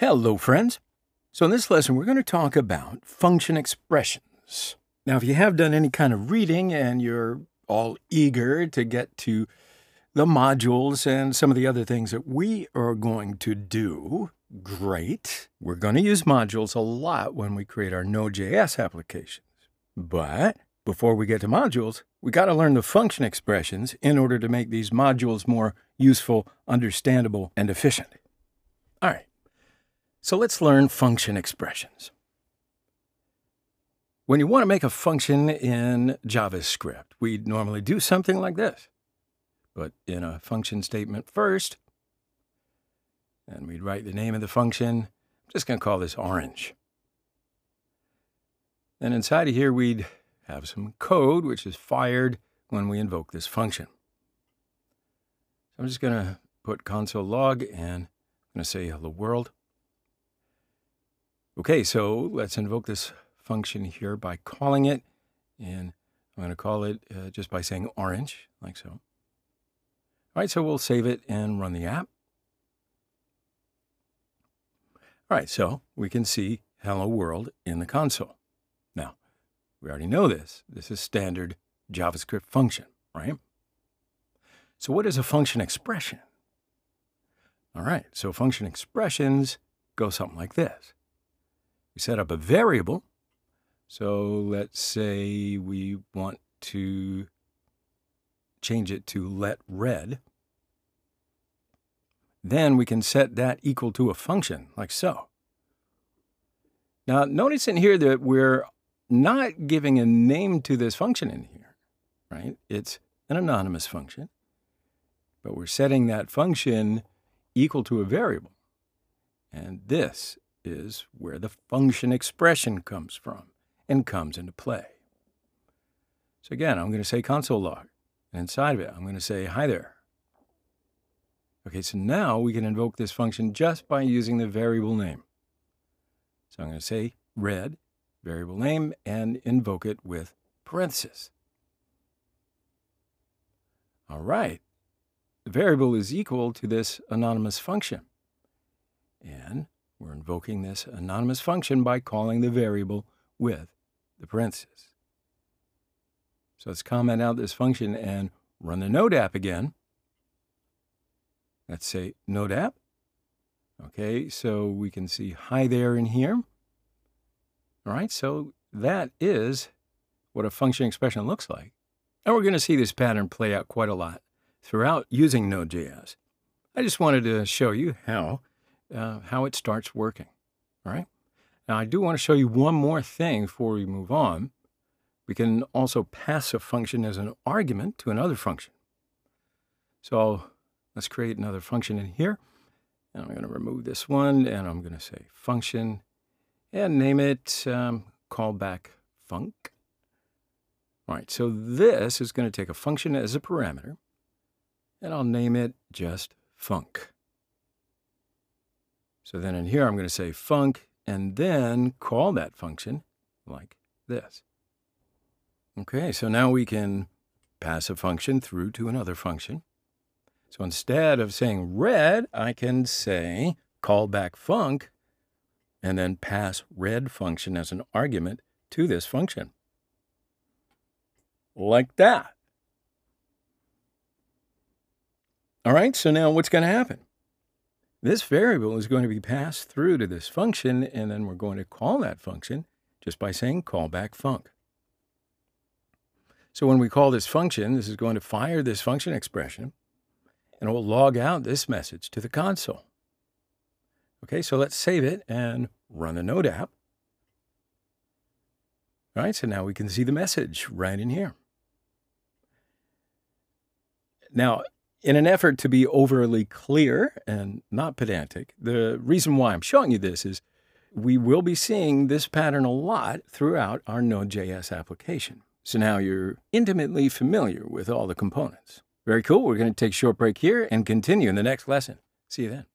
Hello, friends. So in this lesson, we're going to talk about function expressions. Now, if you have done any kind of reading and you're all eager to get to the modules and some of the other things that we are going to do, great. We're going to use modules a lot when we create our Node.js applications. But before we get to modules, we got to learn the function expressions in order to make these modules more useful, understandable, and efficient. All right. So let's learn function expressions. When you want to make a function in JavaScript, we normally do something like this. Put in a function statement first, and we'd write the name of the function. I'm just going to call this orange. Then inside of here, we'd have some code, which is fired when we invoke this function. So I'm just going to put console log, and I'm going to say hello world. Okay, so let's invoke this function here by calling it, and I'm going to call it just by saying orange, like so. All right, so we'll save it and run the app. All right, so we can see hello world in the console. Now, we already know this. This is standard JavaScript function, right? So what is a function expression? All right, so function expressions go something like this. We set up a variable. So let's say we want to change it to let red. Then we can set that equal to a function, like so. Now, notice in here that we're not giving a name to this function in here, right? It's an anonymous function, but we're setting that function equal to a variable. And this is where the function expression comes from and comes into play. So again, I'm going to say console log. And inside of it, I'm going to say hi there. Okay, so now we can invoke this function just by using the variable name. So I'm going to say red, variable name, and invoke it with parentheses. All right, the variable is equal to this anonymous function. And we're invoking this anonymous function by calling the variable with the parentheses. So let's comment out this function and run the Node app again. Let's say Node app. Okay, so we can see hi there in here. All right, so that is what a function expression looks like. And we're going to see this pattern play out quite a lot throughout using Node.js. I just wanted to show you how it starts working. All right. Now, I do want to show you one more thing before we move on. We can also pass a function as an argument to another function. So let's create another function in here. And I'm going to remove this one, and I'm going to say function and name it callback func. All right, so this is going to take a function as a parameter, and I'll name it just func. So then in here, I'm going to say func and then call that function like this. Okay, so now we can pass a function through to another function. So instead of saying red, I can say callback func and then pass red function as an argument to this function. Like that. All right, so now what's going to happen? This variable is going to be passed through to this function, and then we're going to call that function just by saying callback func. So when we call this function, this is going to fire this function expression, and it will log out this message to the console. Okay, so let's save it and run the Node app. All right, so now we can see the message right in here. Now, in an effort to be overly clear and not pedantic, the reason why I'm showing you this is we will be seeing this pattern a lot throughout our Node.js application. So now you're intimately familiar with all the components. Very cool. We're going to take a short break here and continue in the next lesson. See you then.